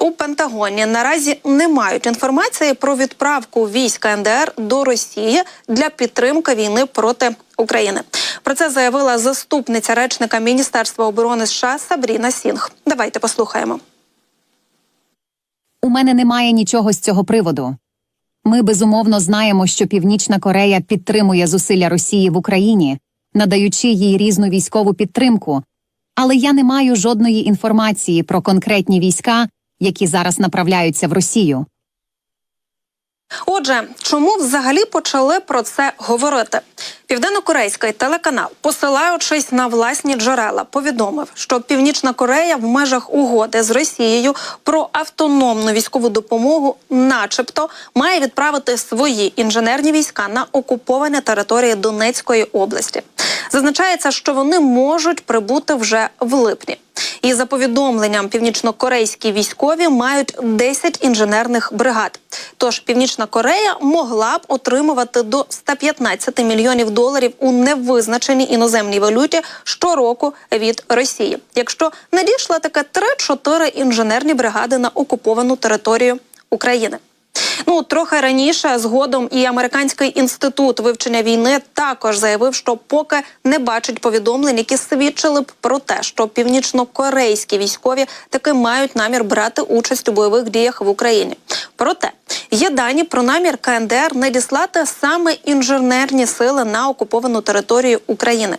У Пентагоні наразі не мають інформації про відправку військ КНДР до Росії для підтримки війни проти України. Про це заявила заступниця речника Міністерства оборони США Сабріна Сінг. Давайте послухаємо. У мене немає нічого з цього приводу. Ми, безумовно, знаємо, що Північна Корея підтримує зусилля Росії в Україні, надаючи їй різну військову підтримку. Але я не маю жодної інформації про конкретні війська, які зараз направляються в Росію. Отже, чому взагалі почали про це говорити? Південно-корейський телеканал, посилаючись на власні джерела, повідомив, що Північна Корея в межах угоди з Росією про автономну військову допомогу начебто має відправити свої інженерні війська на окуповані території Донецької області. Зазначається, що вони можуть прибути вже в липні. І за повідомленням, північно-корейські військові мають 10 інженерних бригад. Тож Північна Корея могла б отримувати до 115 мільйонів доларів у невизначеній іноземній валюті щороку від Росії, якщо надійшла таке 3-4 інженерні бригади на окуповану територію України. Трохи раніше згодом і Американський інститут вивчення війни також заявив, що поки не бачить повідомлень, які свідчили б про те, що північно-корейські військові таки мають намір брати участь у бойових діях в Україні. Проте є дані про намір КНДР надіслати саме інженерні сили на окуповану територію України.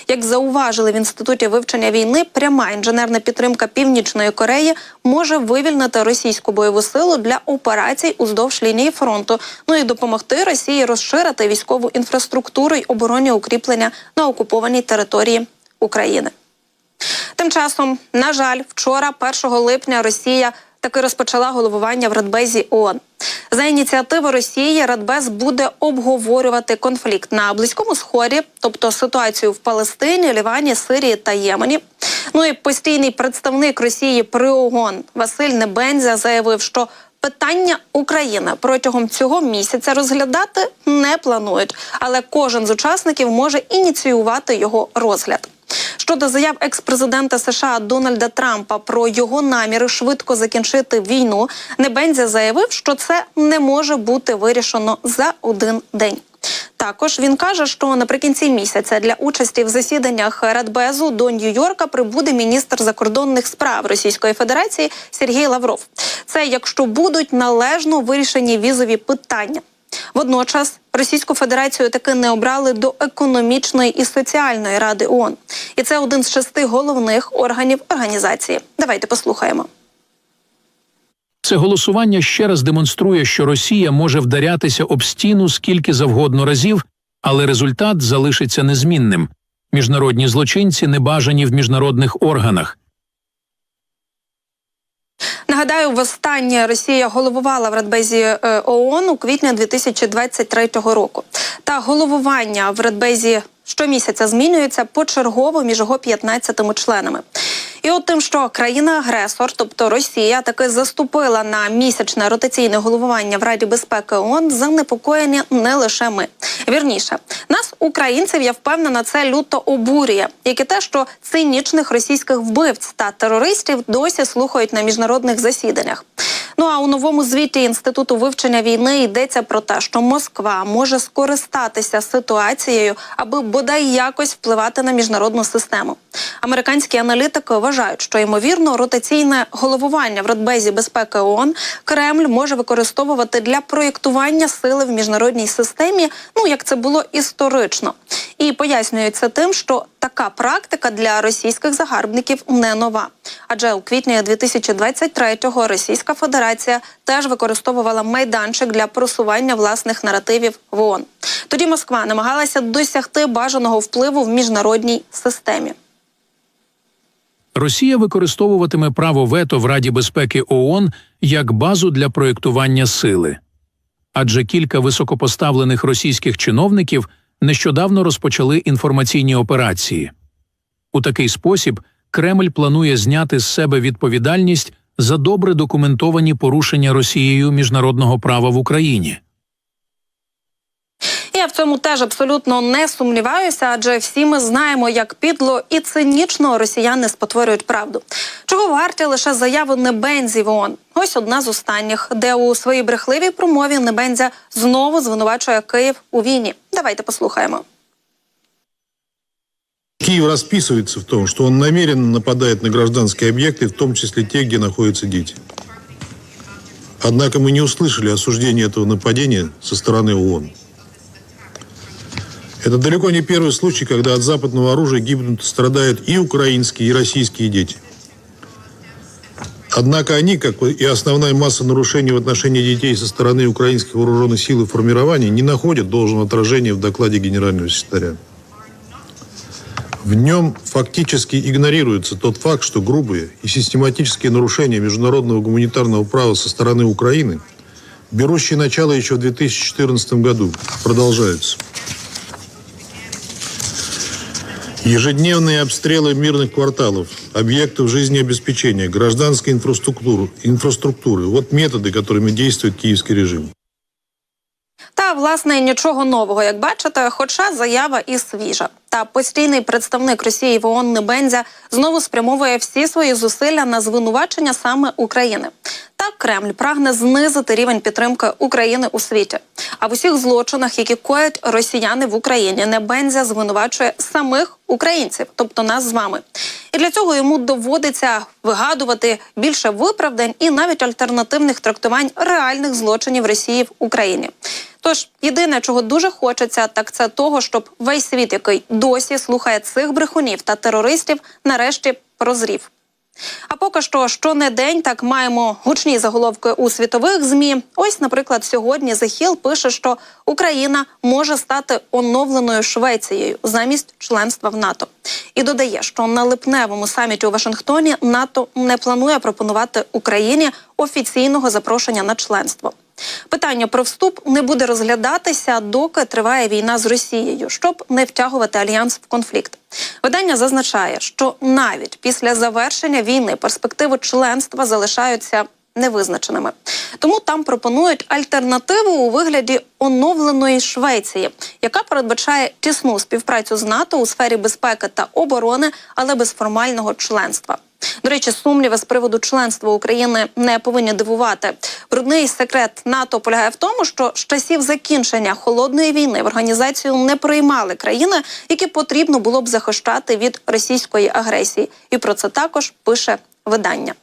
Як зауважили в Інституті вивчення війни, пряма інженерна підтримка Північної Кореї може вивільнити російську бойову силу для операцій уздовж лінії фронту, і допомогти Росії розширити військову інфраструктуру й оборонні укріплення на окупованій території України. Тим часом, на жаль, вчора, 1 липня, Росія таки розпочала головування в Радбезі ООН. За ініціативи Росії Радбез буде обговорювати конфлікт на Близькому Сході, тобто ситуацію в Палестині, Лівані, Сирії та Ємені. І постійний представник Росії при ООН Василь Небензя заявив, що питання України протягом цього місяця розглядати не планують, але кожен з учасників може ініціювати його розгляд. Щодо заяв екс-президента США Дональда Трампа про його наміри швидко закінчити війну, Небензя заявив, що це не може бути вирішено за один день. Також він каже, що наприкінці місяця для участі в засіданнях Радбезу до Нью-Йорка прибуде міністр закордонних справ Російської Федерації Сергій Лавров. Це якщо будуть належно вирішені візові питання. Водночас Російську Федерацію таки не обрали до економічної і соціальної ради ООН. І це один з 6 головних органів організації. Давайте послухаємо. Це голосування ще раз демонструє, що Росія може вдарятися об стіну скільки завгодно разів, але результат залишиться незмінним. Міжнародні злочинці не бажані в міжнародних органах. Нагадаю, востаннє Росія головувала в Радбезі ООН у квітні 2023 року. Та головування в Радбезі щомісяця змінюється почергово між його 15 членами. І от тим, що країна-агресор, тобто Росія, таки заступила на місячне ротаційне головування в Раді безпеки ООН, занепокоєні не лише ми. Вірніше, нас, українців, я впевнена, це люто обурює, як і те, що цинічних російських вбивць та терористів досі слухають на міжнародних засіданнях. А у новому звіті Інституту вивчення війни йдеться про те, що Москва може скористатися ситуацією, аби бодай якось впливати на міжнародну систему. Американські аналітики вважають, що, ймовірно, ротаційне головування в Радбезі безпеки ООН Кремль може використовувати для проєктування сили в міжнародній системі, як це було історично. І пояснюють це тим, що така практика для російських загарбників не нова. Адже у квітні 2023-го Російська Федерація теж використовувала майданчик для просування власних наративів в ООН. Тоді Москва намагалася досягти бажаного впливу в міжнародній системі. Росія використовуватиме право вето в Раді безпеки ООН як базу для проєктування сили. Адже кілька високопоставлених російських чиновників нещодавно розпочали інформаційні операції. У такий спосіб Кремль планує зняти з себе відповідальність за добре документовані порушення Росією міжнародного права в Україні. І Я в цьому теж абсолютно не сумніваюся, адже всі ми знаємо, як підло і цинічно росіяни спотворюють правду. Чого варті лише заяви Небензі в ООН. Ось одна з останніх, де у своїй брехливій промові Небензя знову звинувачує Київ у війні. Давайте послухаємо. Киев расписывается в том, что он намеренно нападает на гражданские объекты, в том числе те, где находятся дети. Однако мы не услышали осуждения этого нападения со стороны ООН. Это далеко не первый случай, когда от западного оружия гибнут и страдают и украинские, и российские дети. Однако они, как и основная масса нарушений в отношении детей со стороны украинских вооруженных сил и формирований, не находят должного отражения в докладе генерального секретаря. В нем фактически игнорируется тот факт, что грубые и систематические нарушения международного гуманитарного права со стороны Украины, берущие начало еще в 2014 году, продолжаются. Ежедневные обстрелы мирных кварталов, объектов жизнеобеспечения, гражданской инфраструктуры – вот методы, которыми действует киевский режим. Та, власне, нічого нового, як бачите, хоча заява і свіжа. Та постійний представник Росії в ООН Небензя знову спрямовує всі свої зусилля на звинувачення саме України. Так Кремль прагне знизити рівень підтримки України у світі. А в усіх злочинах, які коять росіяни в Україні, Небензя звинувачує самих українців, тобто нас з вами. І для цього йому доводиться вигадувати більше виправдань і навіть альтернативних трактувань реальних злочинів Росії в Україні. Тож, єдине, чого дуже хочеться, так це того, щоб весь світ, який досі слухає цих брехунів та терористів, нарешті прозрів. А поки що не день, так маємо гучні заголовки у світових ЗМІ. Ось, наприклад, сьогодні The Hill пише, що Україна може стати оновленою Швецією замість членства в НАТО. І додає, що на липневому саміті у Вашингтоні НАТО не планує пропонувати Україні офіційного запрошення на членство. Питання про вступ не буде розглядатися, доки триває війна з Росією, щоб не втягувати альянс в конфлікт. Видання зазначає, що навіть після завершення війни перспективи членства залишаються невизначеними. Тому там пропонують альтернативу у вигляді оновленої Швеції, яка передбачає тісну співпрацю з НАТО у сфері безпеки та оборони, але без формального членства. До речі, сумніви з приводу членства України не повинні дивувати. Брудний секрет НАТО полягає в тому, що з часів закінчення Холодної війни в організацію не приймали країни, які потрібно було б захищати від російської агресії. І про це також пише видання.